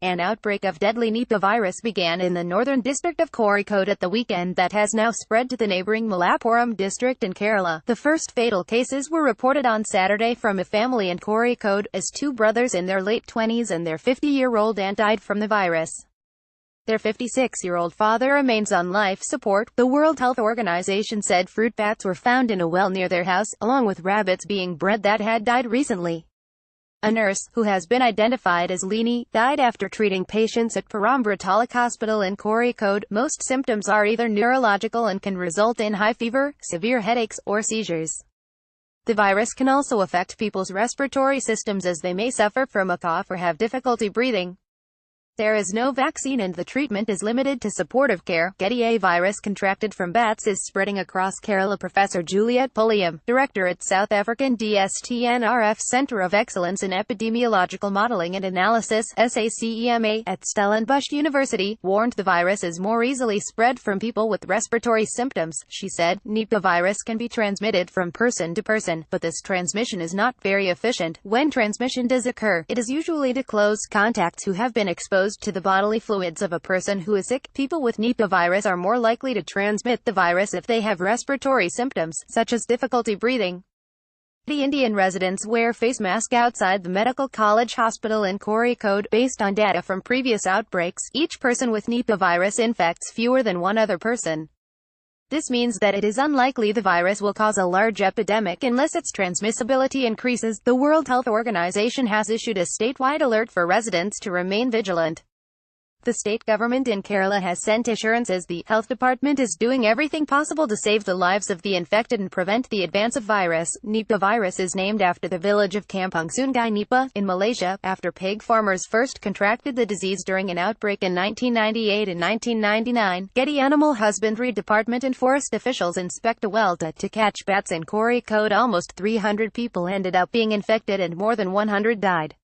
An outbreak of deadly Nipah virus began in the northern district of Kozhikode at the weekend that has now spread to the neighboring Malappuram district in Kerala. The first fatal cases were reported on Saturday from a family in Kozhikode, as two brothers in their late 20s and their 50-year-old aunt died from the virus. Their 56-year-old father remains on life support. The World Health Organization said fruit bats were found in a well near their house, along with rabbits being bred that had died recently. A nurse, who has been identified as Lini, died after treating patients at Parambre Taluk Hospital in Kozhikode. Most symptoms are either neurological and can result in high fever, severe headaches, or seizures. The virus can also affect people's respiratory systems, as they may suffer from a cough or have difficulty breathing. There is no vaccine and the treatment is limited to supportive care. A virus contracted from bats is spreading across Kerala. Professor Juliet Pulliam, director at South African DSTNRF Centre of Excellence in Epidemiological Modelling and Analysis (SACEMA) at Stellenbosch University, warned the virus is more easily spread from people with respiratory symptoms. She said, Nipah virus can be transmitted from person to person, but this transmission is not very efficient. When transmission does occur, it is usually to close contacts who have been exposed to the bodily fluids of a person who is sick. People with Nipah virus are more likely to transmit the virus if they have respiratory symptoms, such as difficulty breathing. The Indian residents wear face masks outside the Medical College Hospital in Kozhikode. Based on data from previous outbreaks, each person with Nipah virus infects fewer than one other person. This means that it is unlikely the virus will cause a large epidemic unless its transmissibility increases. The World Health Organization has issued a statewide alert for residents to remain vigilant. The state government in Kerala has sent assurances the health department is doing everything possible to save the lives of the infected and prevent the advance of virus. Nipah virus is named after the village of Kampung Sungai Nipah, in Malaysia, after pig farmers first contracted the disease during an outbreak in 1998 and 1999. Getty Animal Husbandry Department and forest officials inspect a well to catch bats in Kozhikode. Almost 300 people ended up being infected and more than 100 died.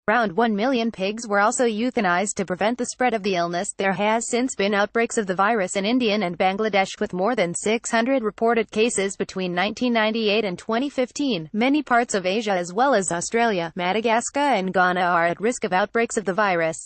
Around 1 million pigs were also euthanized to prevent the spread of the illness. There has since been outbreaks of the virus in India and Bangladesh, with more than 600 reported cases between 1998 and 2015. Many parts of Asia as well as Australia, Madagascar and Ghana are at risk of outbreaks of the virus.